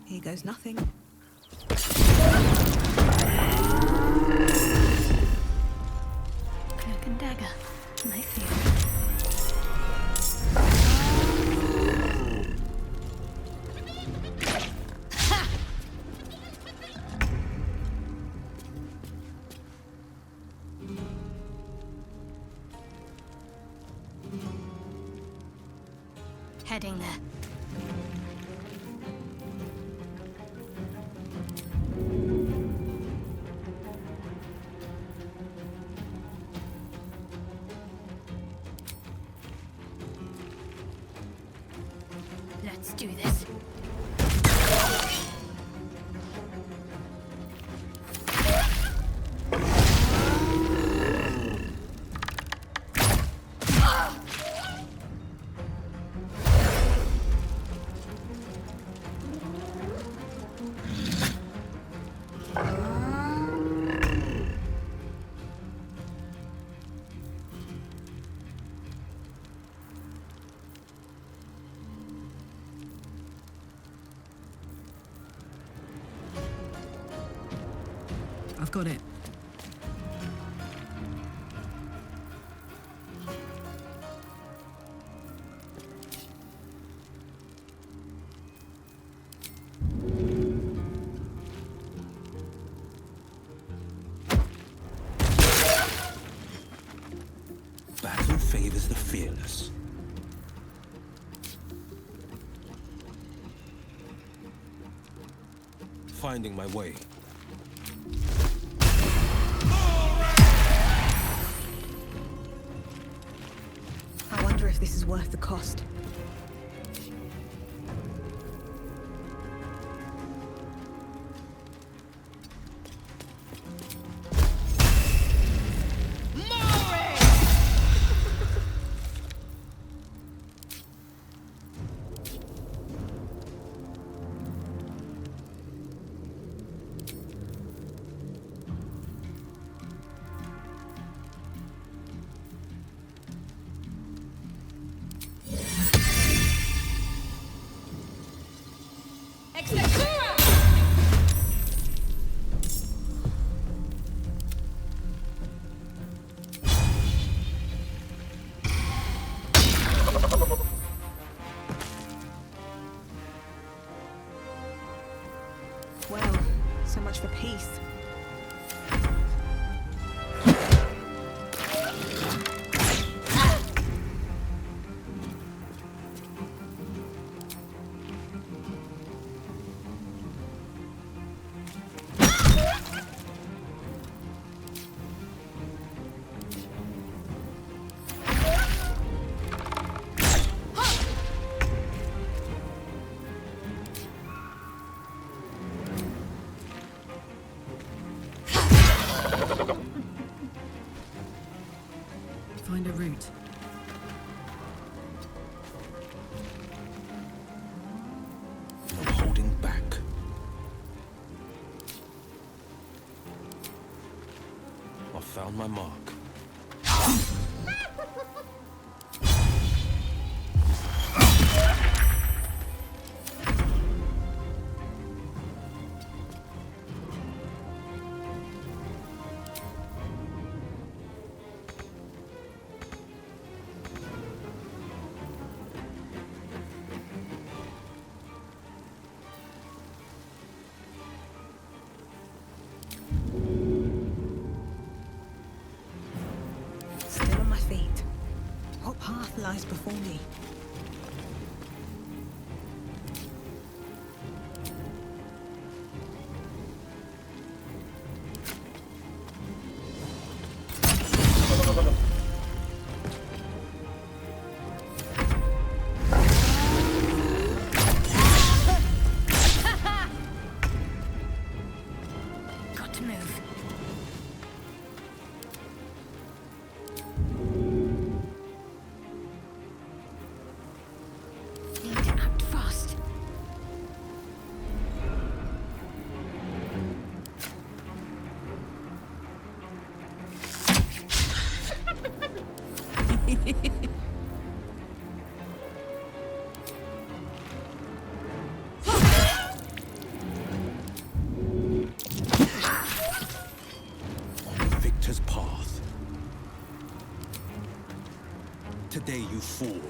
Here goes nothing. Cloak and dagger. My favorite. Heading there. Let's do this. I've got it. Battle favors the fearless. Finding my way. I wonder if this is worth the cost. Well, so much for peace. Find a route. No holding back. I found my mark. Still on my feet. What path lies before me? Got to move. Need to act fast. today, you fool.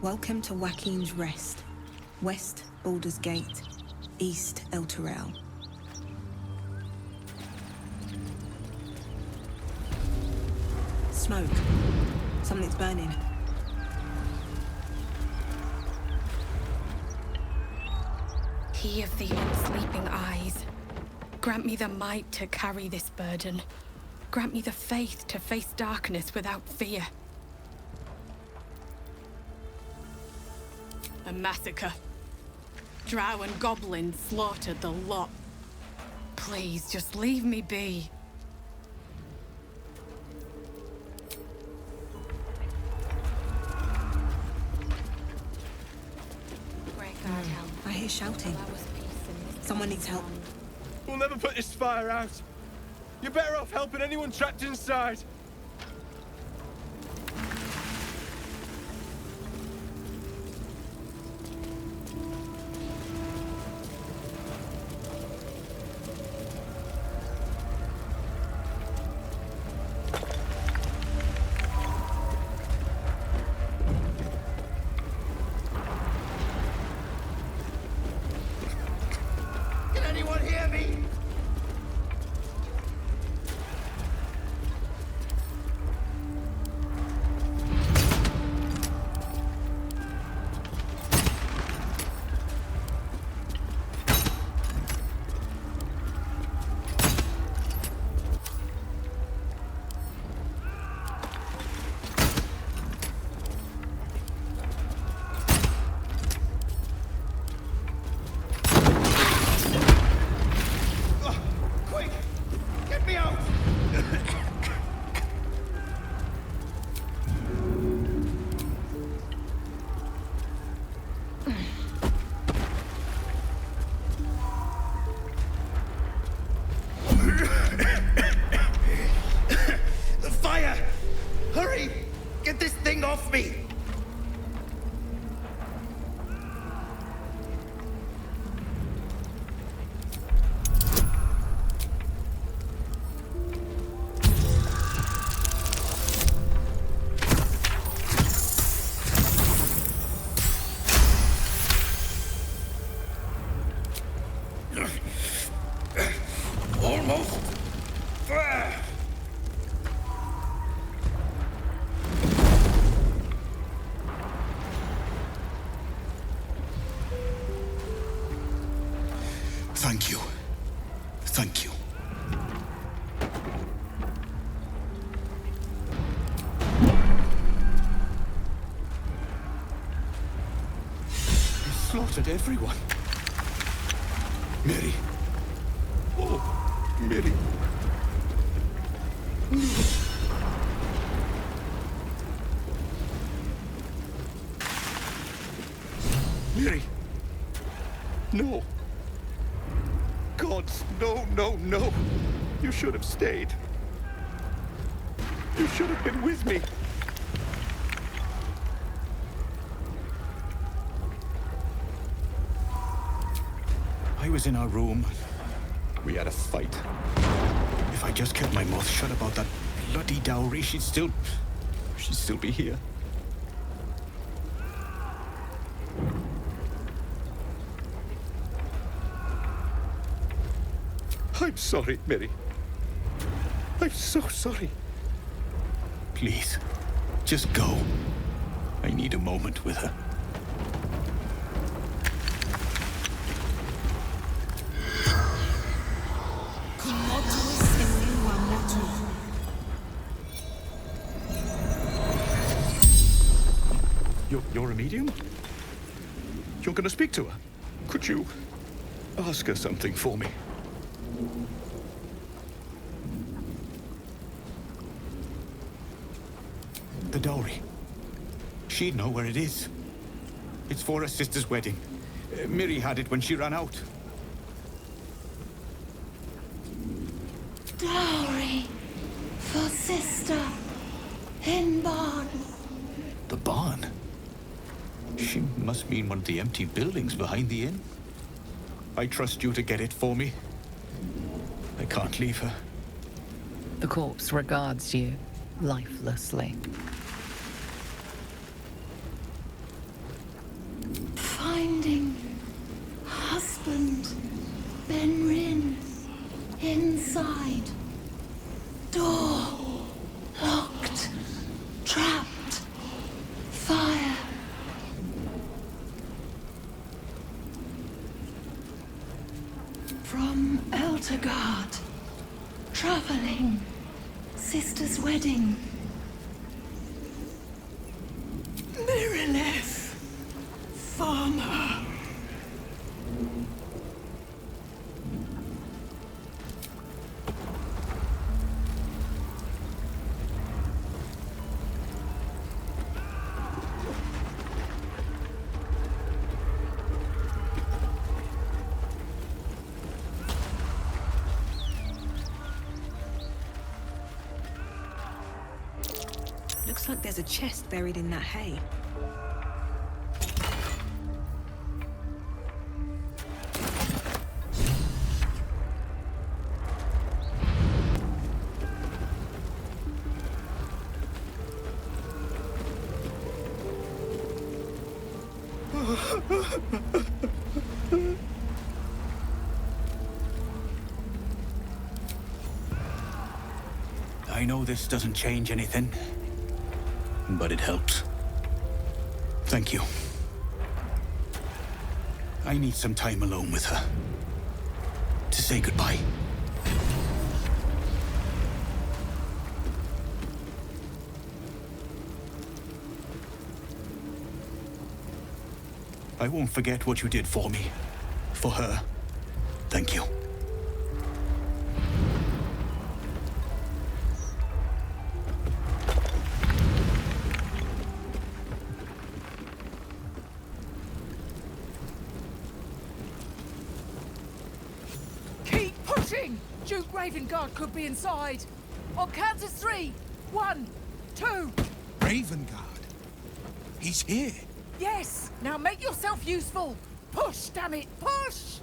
Welcome to Waukeen's Rest. West, Baldur's Gate. East, Elturel. Smoke. Something's burning. He of the unsleeping eyes, grant me the might to carry this burden. Grant me the faith to face darkness without fear. A massacre. Drow and goblins slaughtered the lot. Please, just leave me be. I hear shouting. Someone needs help. We'll never put this fire out. You're better off helping anyone trapped inside. Off me! Almost. Thank you. Thank you. You slaughtered everyone. Mary. Oh, Mary. Mary. No. Gods, no. You should have stayed. You should have been with me. I was in our room. We had a fight. If I just kept my mouth shut about that bloody dowry, she'd still be here. I'm sorry, Mary. I'm so sorry. Please, just go. I need a moment with her. You're a medium? You're gonna speak to her? Could you ask her something for me? The dowry. She'd know where it is. It's for her sister's wedding. Miri had it when she ran out. Dowry for sister in barn. The barn? She must mean one of the empty buildings behind the inn. I trust you to get it for me. I can't leave her. The corpse regards you lifelessly. Finding husband Benrin inside. Door locked. Trapped. Fire. From Eltergard. Traveling. Sister's wedding. Mirrorless. Farmer. Looks like there's a chest buried in that hay. I know this doesn't change anything, but it helps. Thank you. I need some time alone with her. To say goodbye. I won't forget what you did for me. For her. Thank you. Duke Ravengard could be inside. On count of 3. 1, 2. Ravengard? He's here. Yes. Now make yourself useful. Push, damn it, push!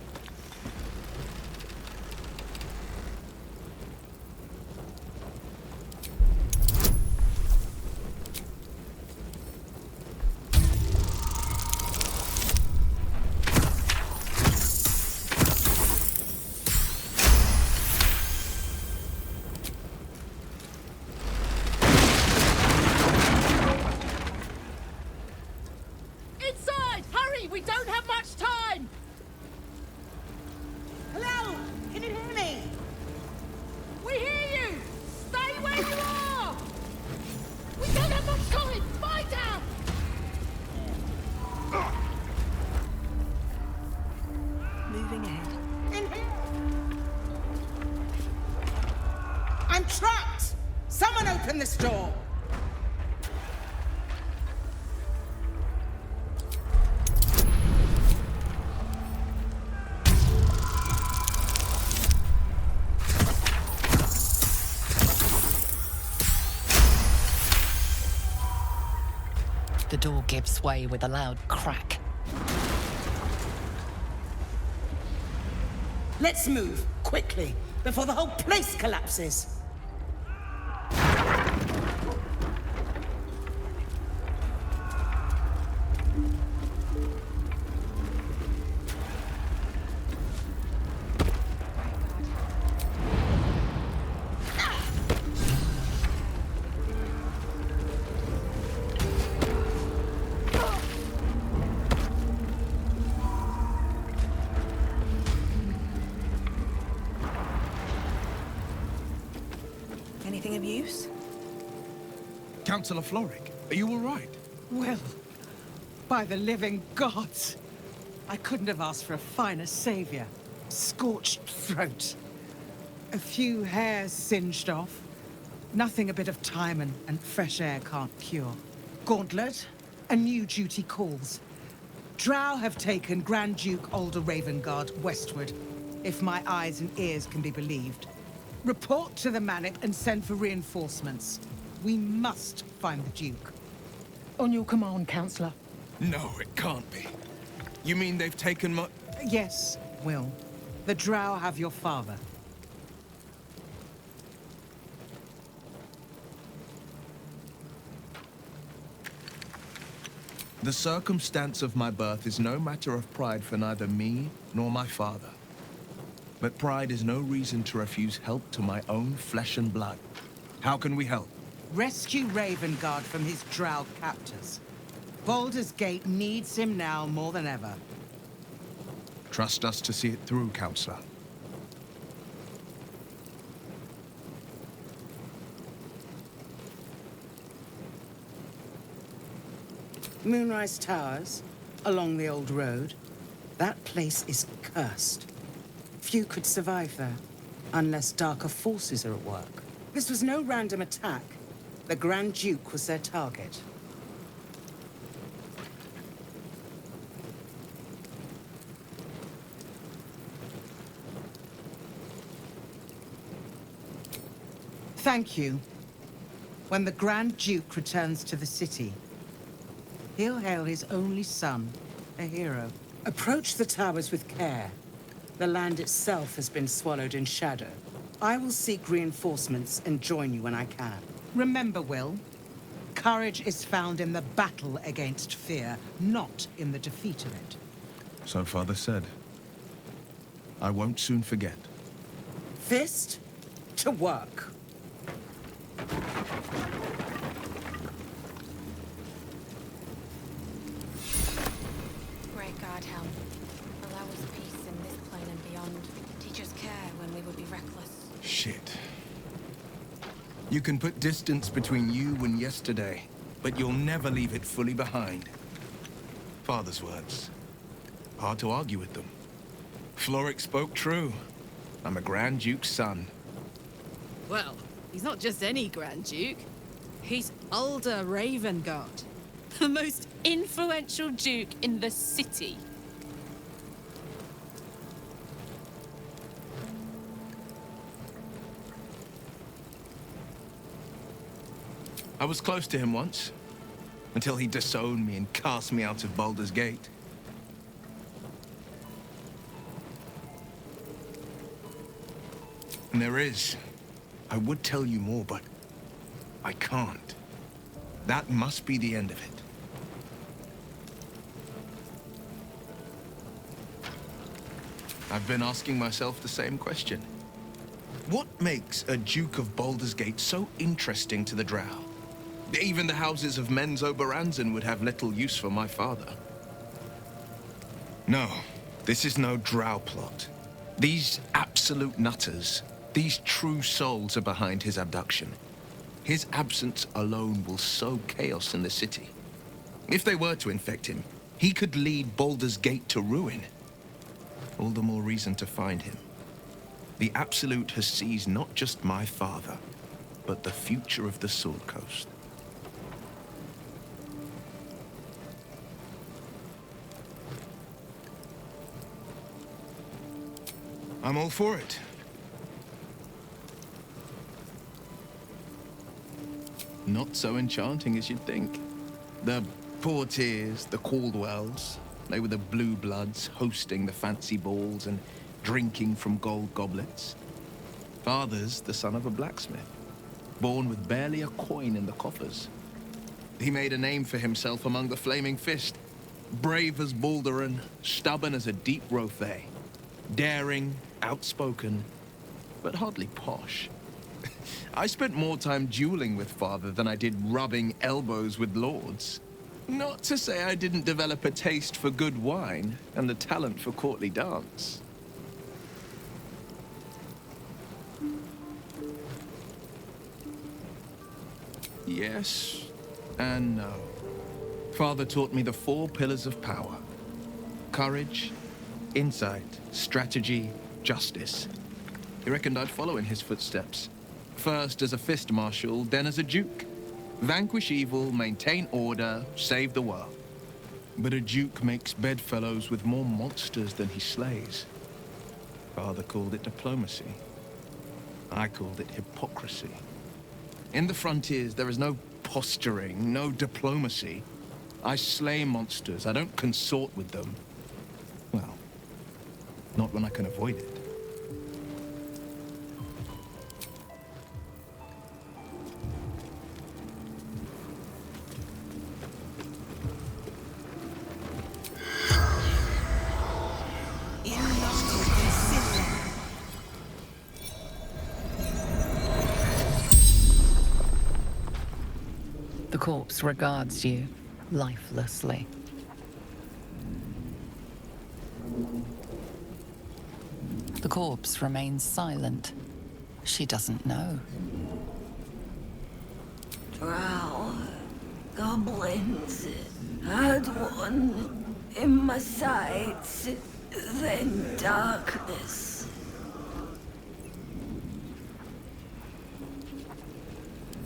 I'm trapped! Someone open this door! The door gives way with a loud crack. Let's move, quickly, before the whole place collapses. Anything of use? Counsellor Florrick, are you all right? Well, by the living gods, I couldn't have asked for a finer savior. Scorched throat. A few hairs singed off. Nothing a bit of time and fresh air can't cure. Gauntlet, a new duty calls. Drow have taken Grand Duke Alder Ravengard westward, if my eyes and ears can be believed. Report to the Manip and send for reinforcements. We must find the Duke. On your command, Counsellor. No, it can't be. You mean they've taken my... Yes, Will. The Drow have your father. The circumstance of my birth is no matter of pride for neither me nor my father. But pride is no reason to refuse help to my own flesh and blood. How can we help? Rescue Ravengard from his Drow captors. Baldur's Gate needs him now more than ever. Trust us to see it through, Counsellor. Moonrise Towers, along the old road. That place is cursed. Few could survive there, unless darker forces are at work. This was no random attack. The Grand Duke was their target. Thank you. When the Grand Duke returns to the city, he'll hail his only son, a hero. Approach the towers with care. The land itself has been swallowed in shadow. I will seek reinforcements and join you when I can. Remember, Will, courage is found in the battle against fear, not in the defeat of it. So Father said. I won't soon forget. Fist to work. Great God, Helm. Allow us peace in this plane and beyond. Teach us care when we would be reckless. Shit. You can put distance between you and yesterday, but you'll never leave it fully behind. Father's words. Hard to argue with them. Florrick spoke true. I'm a Grand Duke's son. Well, he's not just any Grand Duke. He's Baldur Ravengard, the most influential Duke in the city. I was close to him once, until he disowned me and cast me out of Baldur's Gate. And I would tell you more, but I can't. That must be the end of it. I've been asking myself the same question. What makes a Duke of Baldur's Gate so interesting to the Drow? Even the houses of Menzo Baranzan would have little use for my father. No, this is no Drow plot. These absolute nutters, these true souls are behind his abduction. His absence alone will sow chaos in the city. If they were to infect him, he could lead Baldur's Gate to ruin. All the more reason to find him. The Absolute has seized not just my father, but the future of the Sword Coast. I'm all for it. Not so enchanting as you'd think. The Portiers, the Caldwells, they were the blue bloods hosting the fancy balls and drinking from gold goblets. Father's the son of a blacksmith, born with barely a coin in the coffers. He made a name for himself among the Flaming Fist. Brave as Balduran, stubborn as a deep Rothay. Daring, outspoken, but hardly posh. I spent more time dueling with Father than I did rubbing elbows with lords. Not to say I didn't develop a taste for good wine and the talent for courtly dance. Yes and no. Father taught me the 4 pillars of power. Courage, insight, strategy, justice. He reckoned I'd follow in his footsteps. First as a fist marshal, then as a duke. Vanquish evil, maintain order, save the world. But a duke makes bedfellows with more monsters than he slays. Father called it diplomacy. I called it hypocrisy. In the frontiers, there is no posturing, no diplomacy. I slay monsters. I don't consort with them. Well, not when I can avoid it. The corpse regards you lifelessly. The corpse remains silent. She doesn't know. Drow, goblins, had one in my sights, then darkness.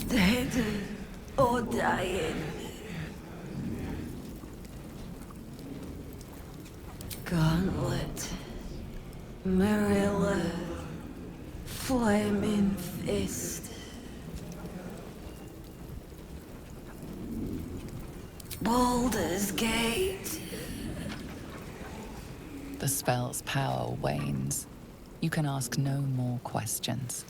Dead or dying. Gauntlet, Marilla, flaming fist. Baldur's Gate. The spell's power wanes. You can ask no more questions.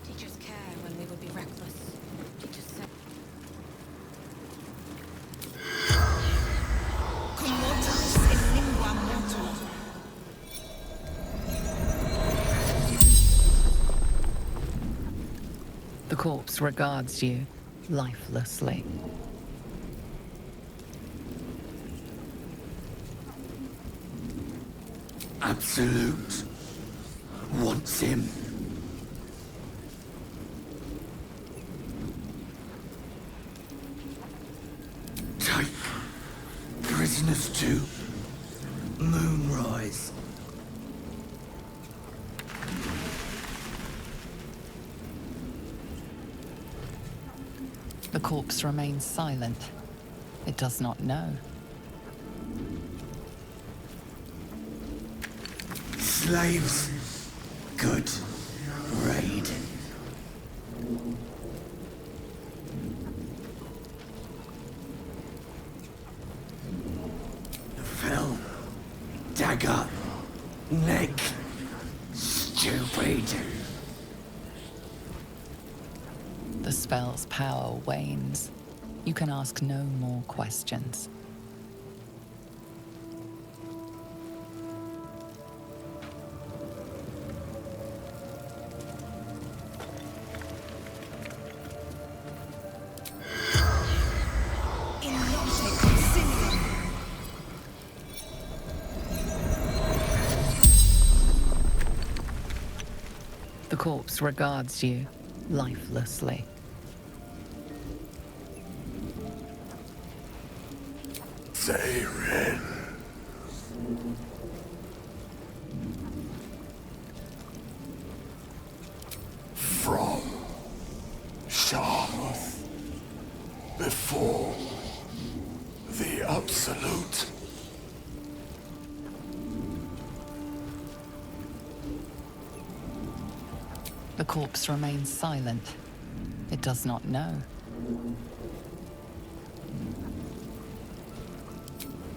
Teachers care when we would be reckless. Teachers say... The corpse regards you lifelessly. Absolute wants him. Take prisoners to Moonrise. The corpse remains silent. It does not know. Slaves. Good raid. Fell. Dagger. Neck. Stupid. The spell's power wanes. You can ask no more questions. The corpse regards you lifelessly. Zhentarim. From Sharmuth. Before the Absolute. The corpse remains silent. It does not know.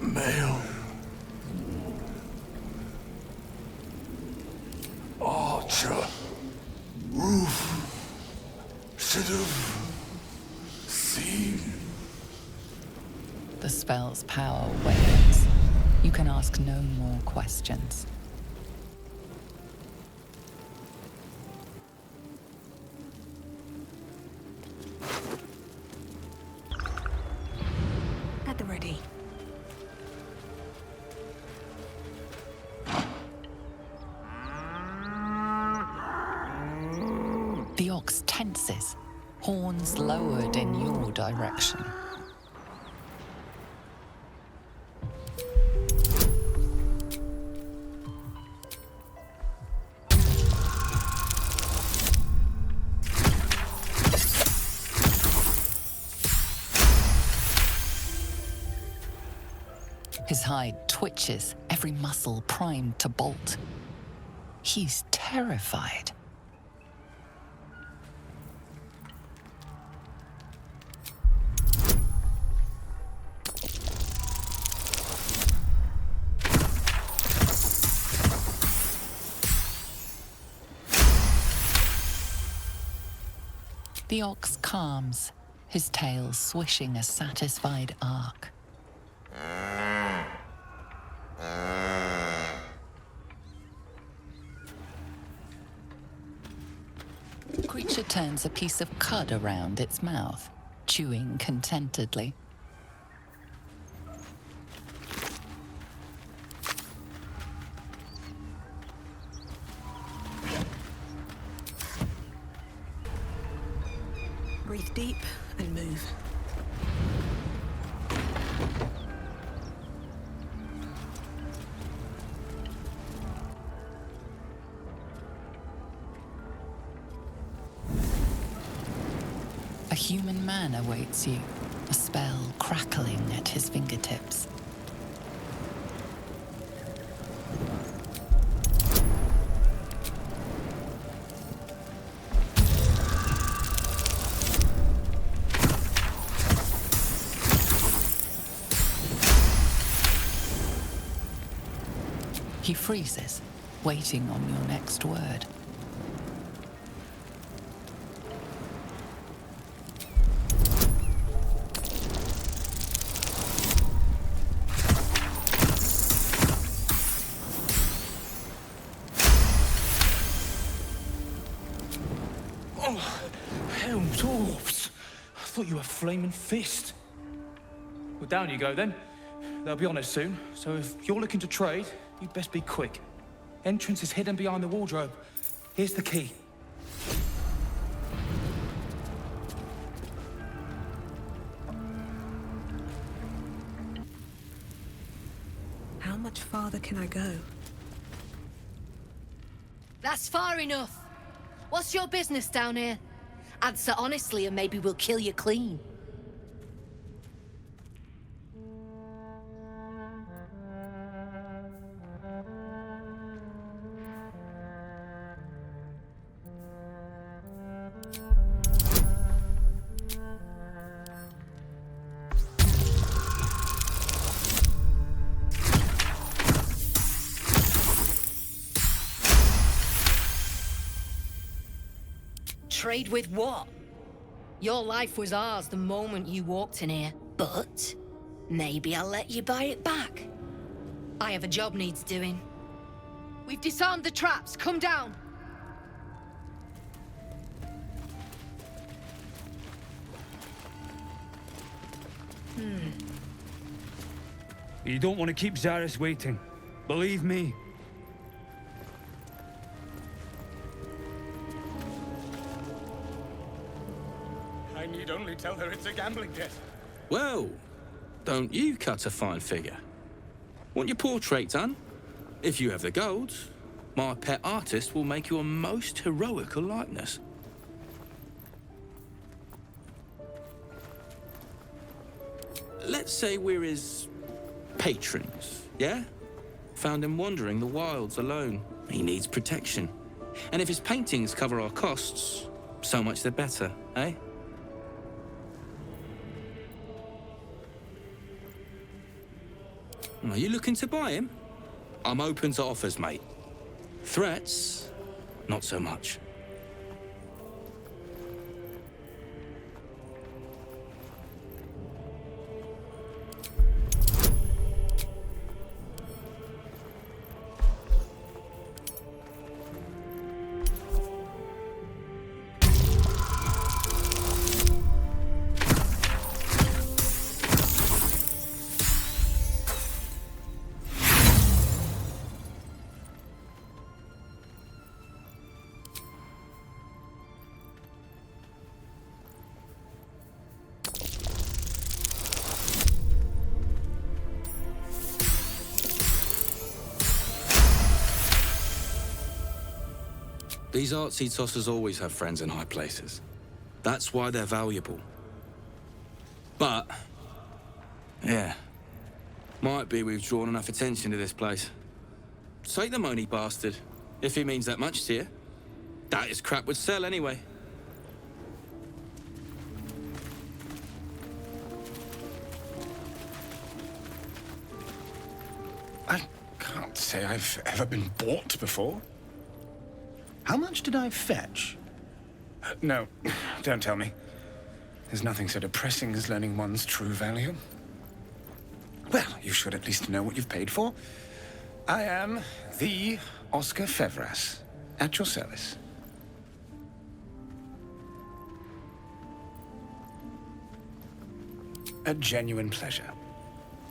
Male. Archer. Roof. Should have seen. The spell's power wanes. You can ask no more questions. At the ready. The ox tenses, horns lowered in your direction. His hide twitches, every muscle primed to bolt. He's terrified. The ox calms, his tail swishing a satisfied arc. The creature turns a piece of cud around its mouth, chewing contentedly. Breathe deep and move. A human man awaits you, a spell crackling at his fingertips. He freezes, waiting on your next word. Oh, hell, dwarves! I thought you were Flaming Fist. Well, down you go then. They'll be on us soon, so if you're looking to trade, you'd best be quick. Entrance is hidden behind the wardrobe. Here's the key. How much farther can I go? That's far enough. What's your business down here? Answer honestly and maybe we'll kill you clean. Trade with what? Your life was ours the moment you walked in here, but maybe I'll let you buy it back. I have a job needs doing. We've disarmed the traps. Come down. You don't want to keep Zaris waiting. Believe me. I need only tell her it's a gambling debt. Well, don't you cut a fine figure? Want your portrait done? If you have the gold, my pet artist will make you a most heroical likeness. Let's say we're his patrons, yeah? Found him wandering the wilds alone. He needs protection. And if his paintings cover our costs, so much the better, eh? Are you looking to buy him? I'm open to offers, mate. Threats? Not so much. These artsy tossers always have friends in high places. That's why they're valuable. But, yeah, might be we've drawn enough attention to this place. Take the money, bastard, if he means that much to you. That is crap would sell anyway. I can't say I've ever been bought before. How much did I fetch? No, don't tell me. There's nothing so depressing as learning one's true value. Well, you should at least know what you've paid for. I am the Oscar Fevras, at your service. A genuine pleasure.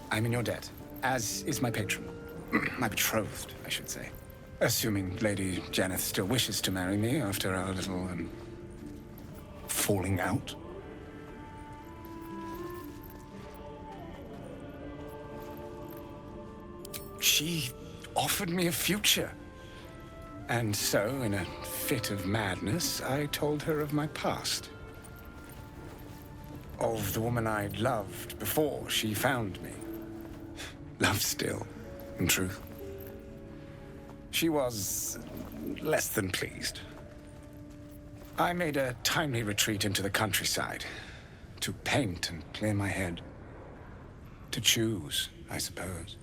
I'm in your debt, as is my patron. My betrothed, I should say. Assuming Lady Janeth still wishes to marry me after our little, falling out. She offered me a future. And so, in a fit of madness, I told her of my past. Of the woman I'd loved before she found me. Love still, in truth. She was less than pleased. I made a timely retreat into the countryside. To paint and clear my head. To choose, I suppose.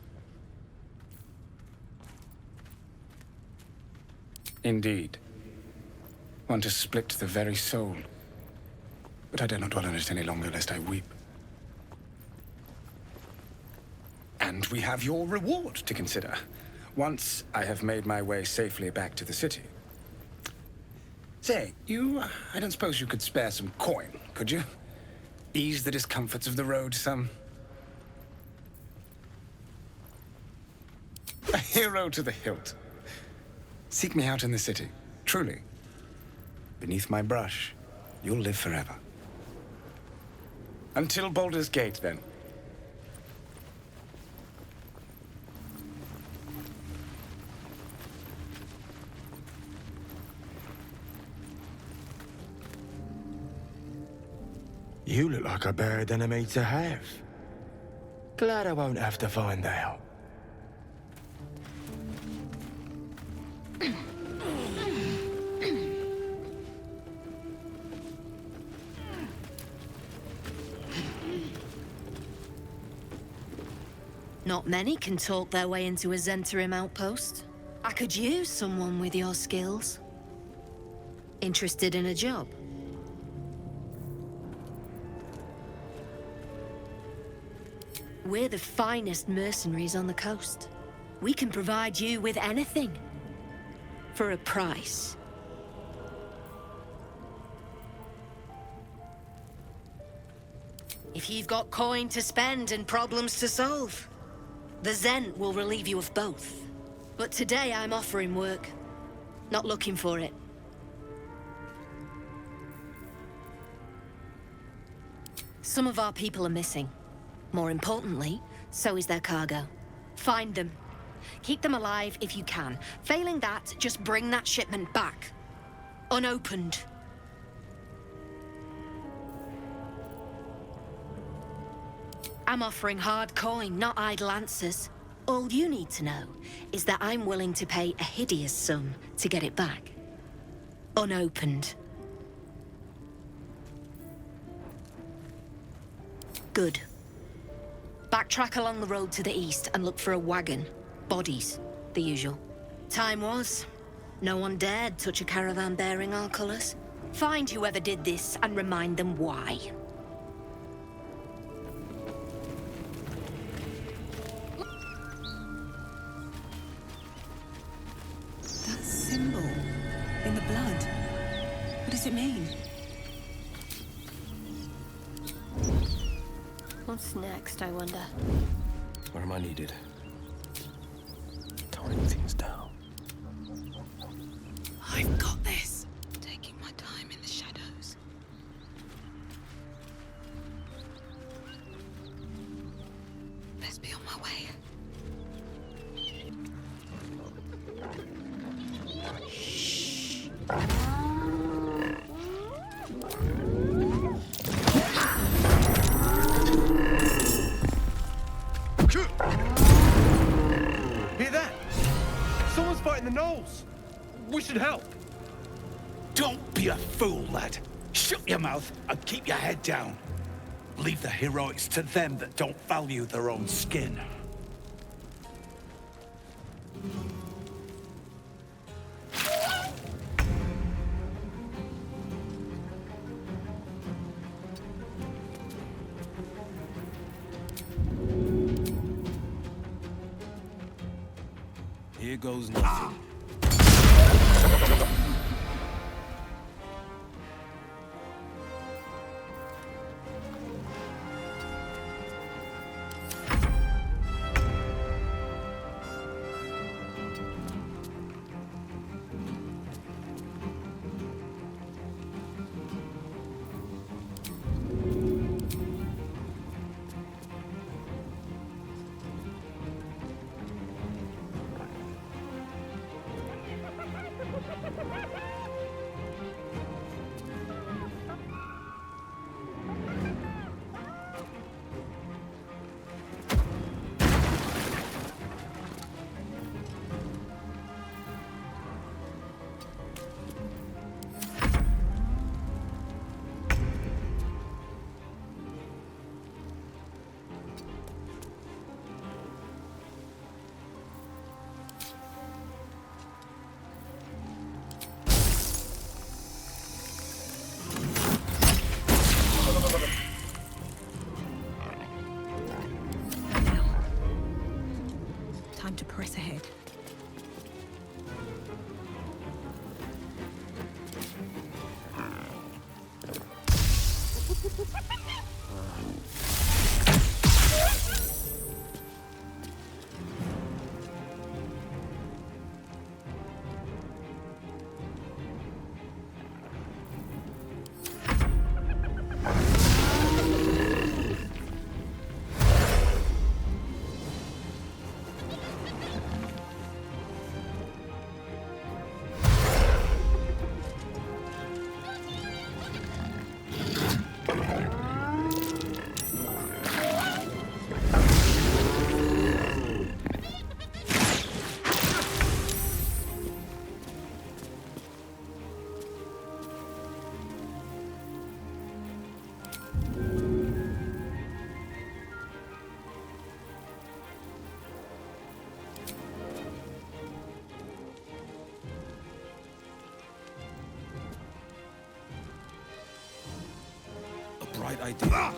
Indeed. One to split the very soul. But I dare not dwell on it any longer, lest I weep. And we have your reward to consider. Once I have made my way safely back to the city. Say, I don't suppose you could spare some coin, could you? Ease the discomforts of the road some. A hero to the hilt. Seek me out in the city, truly. Beneath my brush, you'll live forever. Until Baldur's Gate, then. You look like a bad enemy to have. Glad I won't have to find out. Not many can talk their way into a Zhentarim outpost. I could use someone with your skills. Interested in a job? We're the finest mercenaries on the coast. We can provide you with anything. For a price. If you've got coin to spend and problems to solve, the Zhent will relieve you of both. But today I'm offering work, not looking for it. Some of our people are missing. More importantly, so is their cargo. Find them. Keep them alive if you can. Failing that, just bring that shipment back. Unopened. I'm offering hard coin, not idle answers. All you need to know is that I'm willing to pay a hideous sum to get it back. Unopened. Good. Backtrack along the road to the east and look for a wagon. Bodies, the usual. Time was. No one dared touch a caravan bearing our colours. Find whoever did this and remind them why. That symbol in the blood. What does it mean? What's next, I wonder? Where am I needed? Tying things down. I've got this. Taking my time in the shadows. Best be on my way. Shh. Hear that? Someone's fighting the gnolls. We should help. Don't be a fool, lad. Shut your mouth and keep your head down. Leave the heroics to them that don't value their own skin. Here goes nothing. Time to press ahead. Bright idea.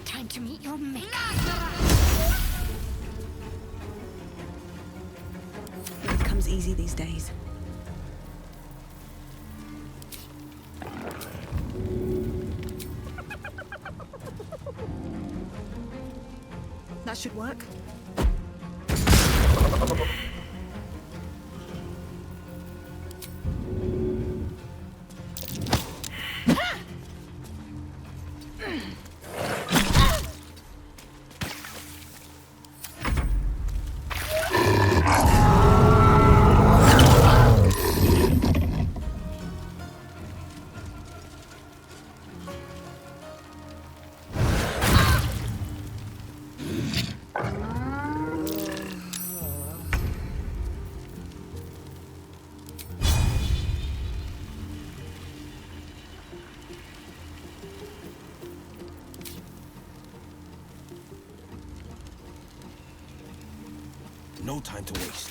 Time to meet your maker. It comes easy these days. That should work. No time to waste.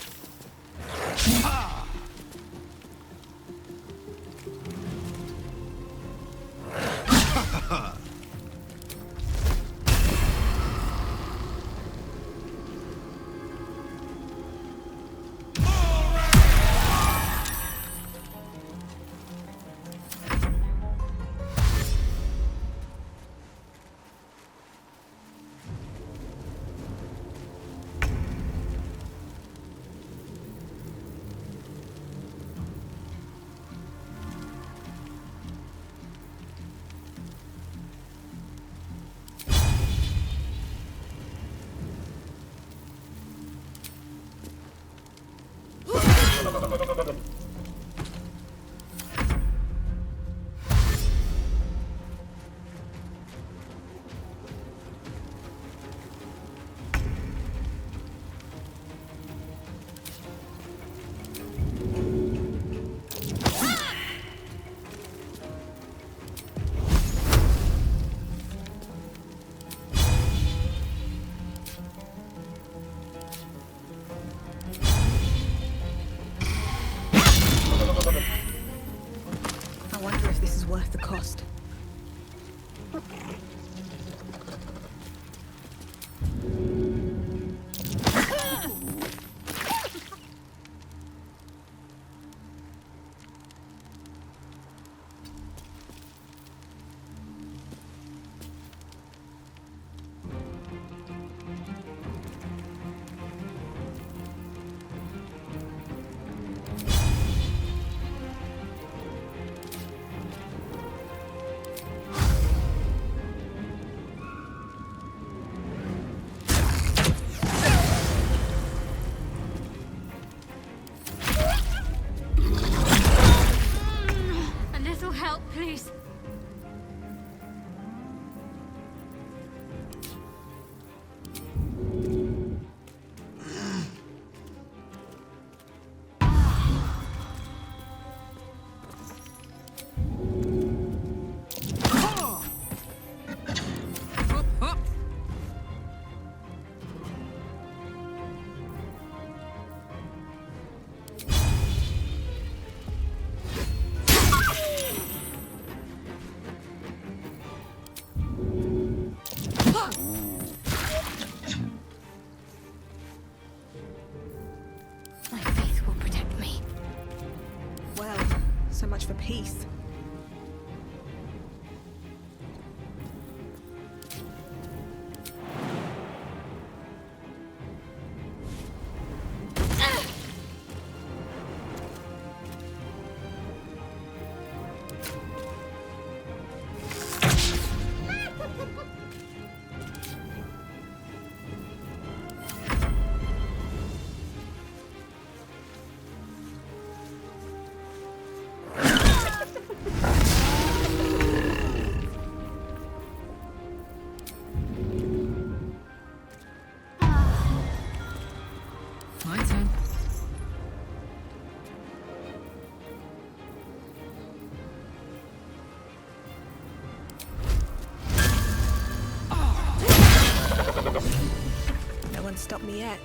Can't stop me yet.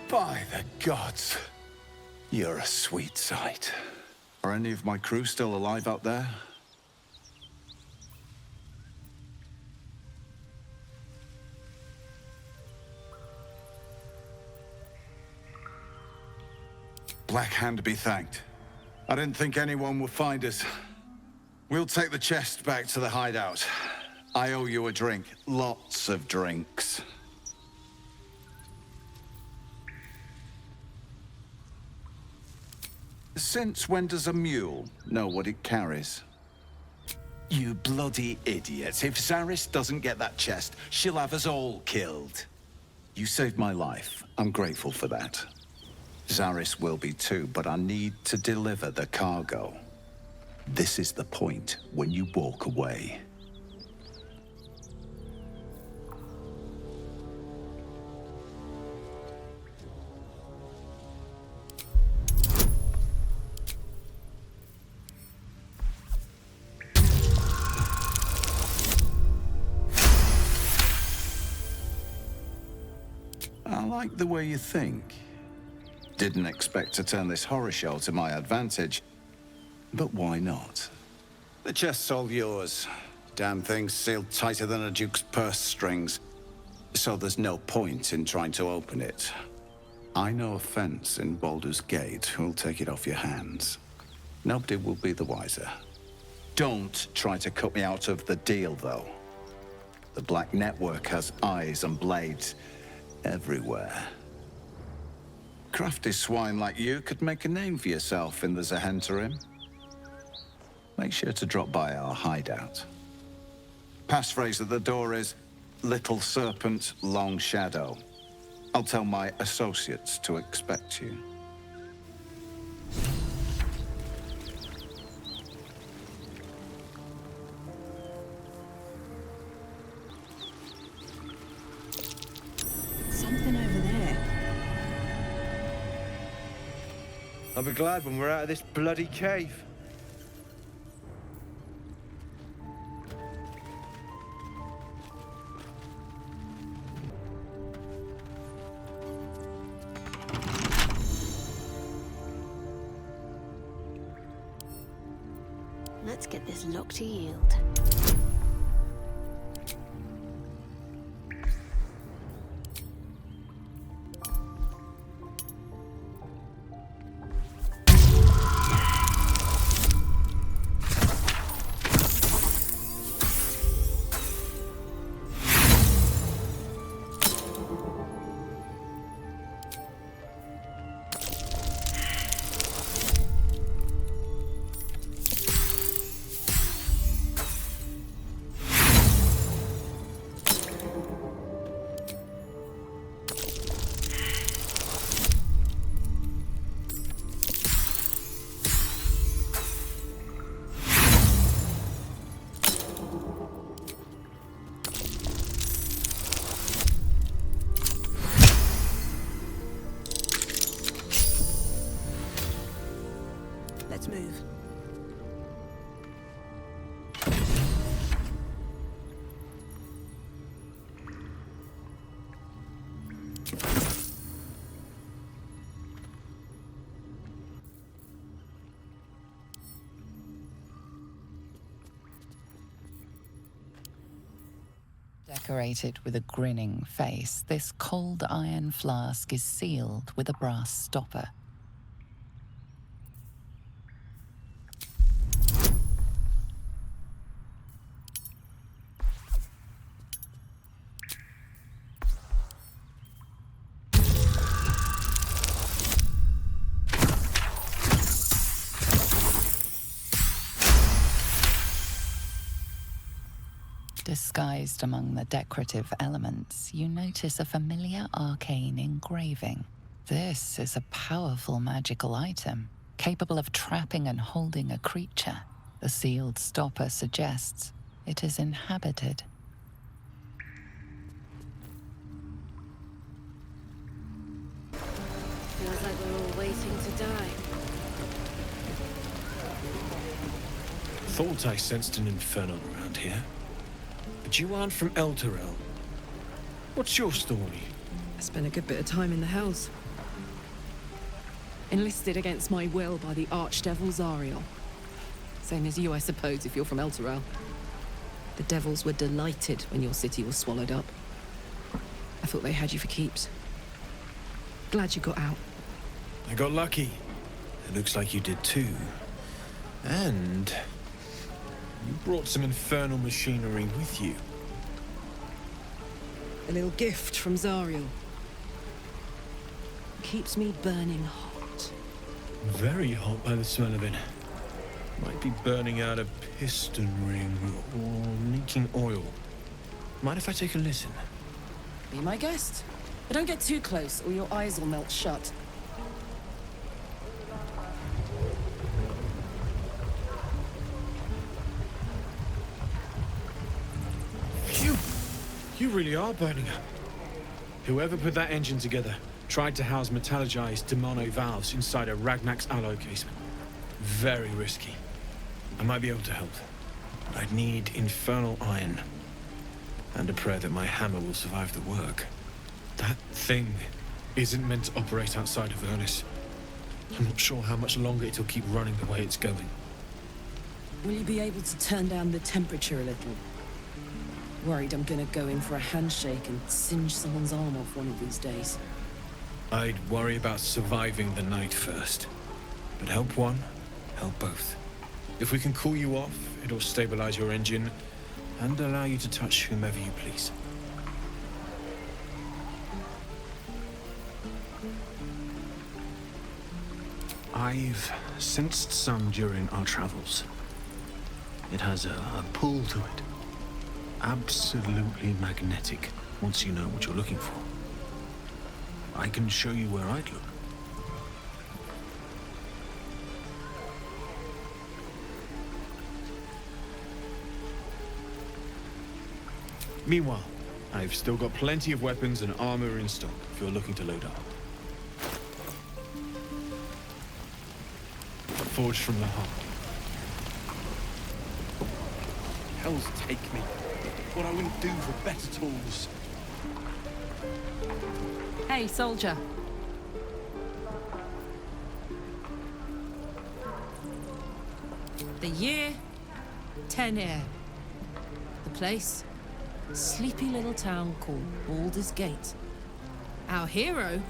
By the gods, you're a sweet sight. Are any of my crew still alive out there? Black Hand be thanked. I didn't think anyone would find us. We'll take the chest back to the hideout. I owe you a drink. Lots of drinks. Since when does a mule know what it carries? You bloody idiots. If Zaris doesn't get that chest, she'll have us all killed. You saved my life. I'm grateful for that. Zaris will be too, but I need to deliver the cargo. This is the point when you walk away. I like the way you think. Didn't expect to turn this horror show to my advantage, but why not? The chest's all yours. Damn thing's sealed tighter than a duke's purse strings, so there's no point in trying to open it. I know a fence in Baldur's Gate who'll take it off your hands. Nobody will be the wiser. Don't try to cut me out of the deal, though. The Black Network has eyes and blades everywhere. Crafty swine like you could make a name for yourself in the Zhentarim. Make sure to drop by our hideout. Passphrase at the door is, Little Serpent, Long Shadow. I'll tell my associates to expect you. Something over there. I'll be glad when we're out of this bloody cave. Let's get this lock to yield. Let's move. Decorated with a grinning face, this cold iron flask is sealed with a brass stopper. Disguised among the decorative elements, you notice a familiar arcane engraving. This is a powerful magical item, capable of trapping and holding a creature. The sealed stopper suggests it is inhabited. Feels like we're all waiting to die. Thought I sensed an Infernal around here. But you aren't from Elturel. What's your story? I spent a good bit of time in the Hells. Enlisted against my will by the Archdevil Zariel. Same as you, I suppose, if you're from Elturel. The devils were delighted when your city was swallowed up. I thought they had you for keeps. Glad you got out. I got lucky. It looks like you did too. And you brought some infernal machinery with you. A little gift from Zariel. Keeps me burning hot. Very hot by the smell of it. Might be burning out a piston ring or leaking oil. Mind if I take a listen? Be my guest. But don't get too close or your eyes will melt shut. Phew! You really are burning up. Whoever put that engine together tried to house metallurgized Damon valves inside a Ragnak's alloy casement. Very risky. I might be able to help. But I'd need infernal iron. And a prayer that my hammer will survive the work. That thing isn't meant to operate outside of Ernest. I'm not sure how much longer it'll keep running the way it's going. Will you be able to turn down the temperature a little? Worried I'm gonna go in for a handshake and singe someone's arm off one of these days. I'd worry about surviving the night first. But help one, help both. If we can cool you off, it'll stabilize your engine and allow you to touch whomever you please. I've sensed some during our travels. It has a pull to it. Absolutely magnetic, once you know what you're looking for. I can show you where I'd look. Meanwhile, I've still got plenty of weapons and armor in stock if you're looking to load up. Forged from the heart. Hells take me. What I wouldn't do for better tools. Hey, soldier. The year, 10 air. The place, sleepy little town called Baldur's Gate. Our hero,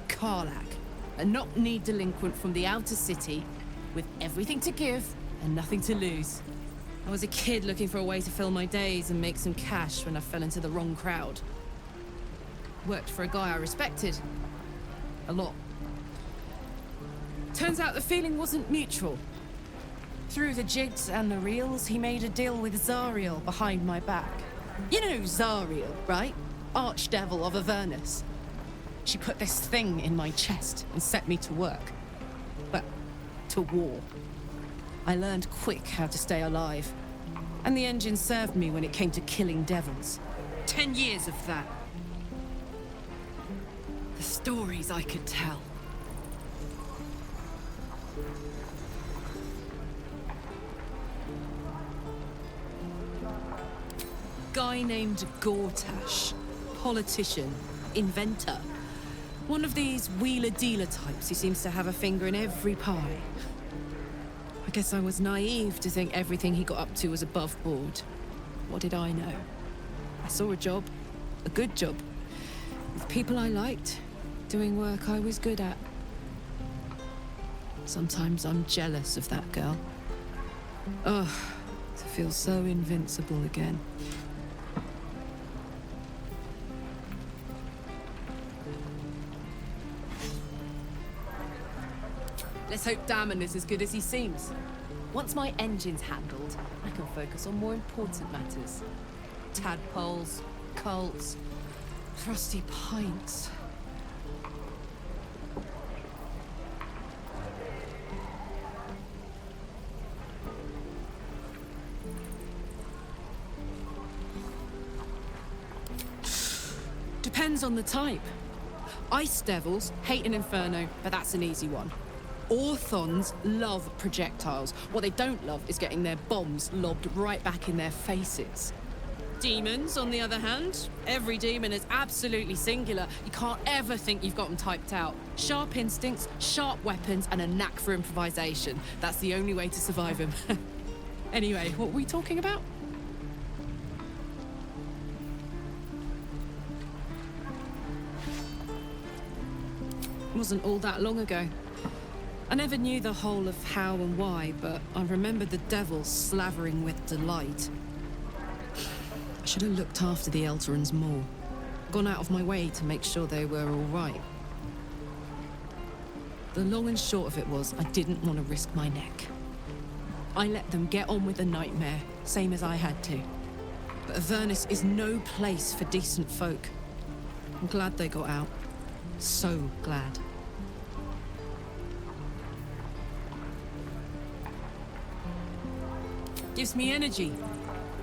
Karlach, a knock-kneed delinquent from the outer city, with everything to give and nothing to lose. I was a kid looking for a way to fill my days and make some cash when I fell into the wrong crowd. Worked for a guy I respected. A lot. Turns out the feeling wasn't mutual. Through the jigs and the reels, he made a deal with Zariel behind my back. You know Zariel, right? Archdevil of Avernus. She put this thing in my chest and set me to work. But to war. I learned quick how to stay alive. And the engine served me when it came to killing devils. 10 years of that. The stories I could tell. Guy named Gortash. Politician. Inventor. One of these wheeler-dealer types who seems to have a finger in every pie. I guess I was naive to think everything he got up to was above board. What did I know? I saw a job. A good job. With people I liked. Doing work I was good at. Sometimes I'm jealous of that girl. Ugh, to feel so invincible again. Let's hope Damon is as good as he seems. Once my engine's handled, I can focus on more important matters. Tadpoles, cults, frosty pints. Depends on the type. Ice devils hate an inferno, but that's an easy one. Orthons love projectiles. What they don't love is getting their bombs lobbed right back in their faces. Demons, on the other hand, every demon is absolutely singular. You can't ever think you've got them typed out. Sharp instincts, sharp weapons, and a knack for improvisation. That's the only way to survive them. Anyway, what were we talking about? It wasn't all that long ago. I never knew the whole of how and why, but I remember the devil slavering with delight. I should have looked after the Elterans more. Gone out of my way to make sure they were all right. The long and short of it was, I didn't want to risk my neck. I let them get on with the nightmare, same as I had to. But Avernus is no place for decent folk. I'm glad they got out. So glad. Gives me energy.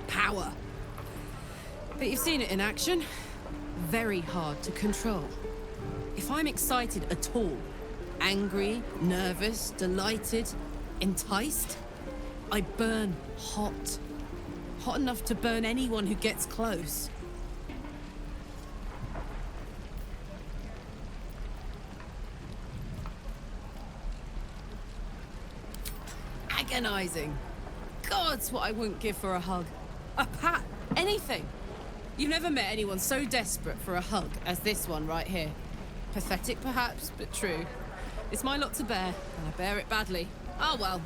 Power. But you've seen it in action. Very hard to control. If I'm excited at all, angry, nervous, delighted, enticed, I burn hot. Hot enough to burn anyone who gets close. Agonizing. God's what I wouldn't give for a hug. A pat. Anything. You've never met anyone so desperate for a hug as this one right here. Pathetic perhaps, but true. It's my lot to bear, and I bear it badly. Oh well.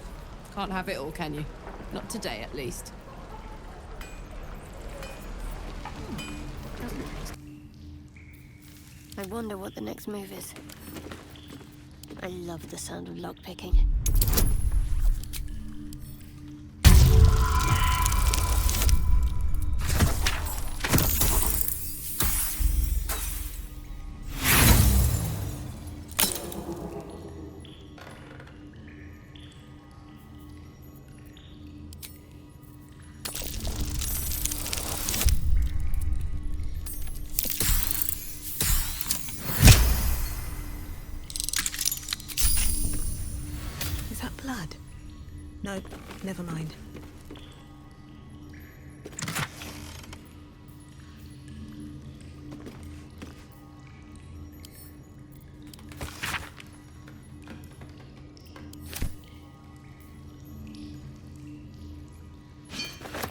Can't have it all, can you? Not today, at least. I wonder what the next move is. I love the sound of lockpicking. No, never mind.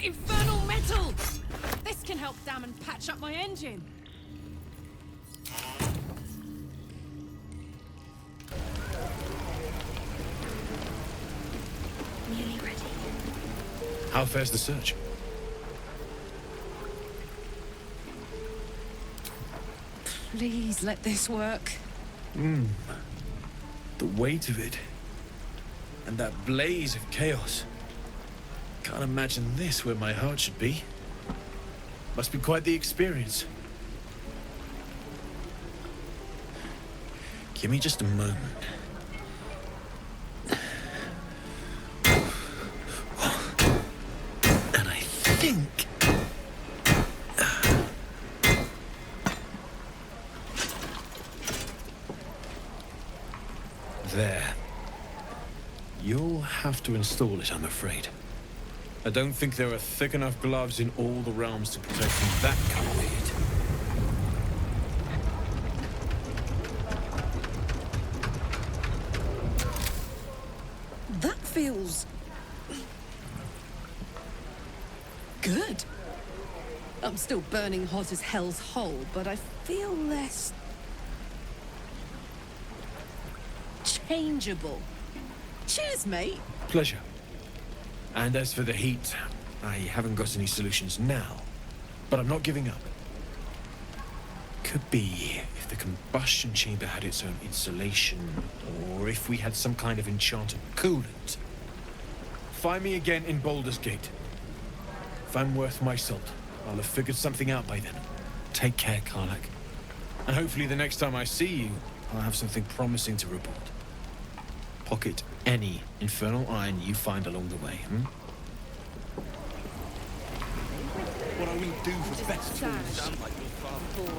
Infernal metal! This can help Damon patch up my engine. Nearly ready. How fares the search? Please let this work. The weight of it. And that blaze of chaos. Can't imagine this where my heart should be. Must be quite the experience. Give me just a moment. And I think... There. You'll have to install it, I'm afraid. I don't think there are thick enough gloves in all the realms to protect from that kind of heat. That feels... good. I'm still burning hot as hell's hole, but I feel less... changeable. Cheers, mate. Pleasure. And as for the heat, I haven't got any solutions now, but I'm not giving up. Could be if the combustion chamber had its own insulation, or if we had some kind of enchanted coolant. Find me again in Baldur's Gate. If I'm worth my salt, I'll have figured something out by then. Take care, Karlach. And hopefully the next time I see you, I'll have something promising to report. Pocket any infernal iron you find along the way, What I will do for better like your father.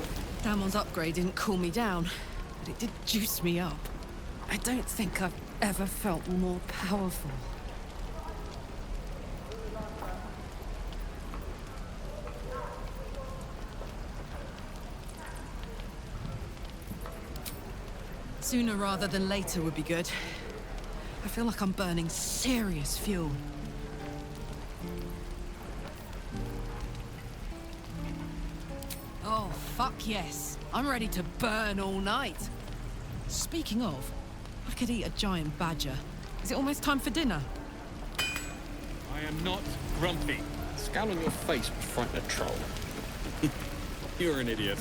Damon's upgrade didn't cool me down, but it did juice me up. I don't think I've ever felt more powerful. Sooner rather than later would be good. I feel like I'm burning serious fuel. Oh, fuck yes. I'm ready to burn all night. Speaking of, I could eat a giant badger. Is it almost time for dinner? I am not grumpy. Scowl on your face would frighten a troll. You're an idiot.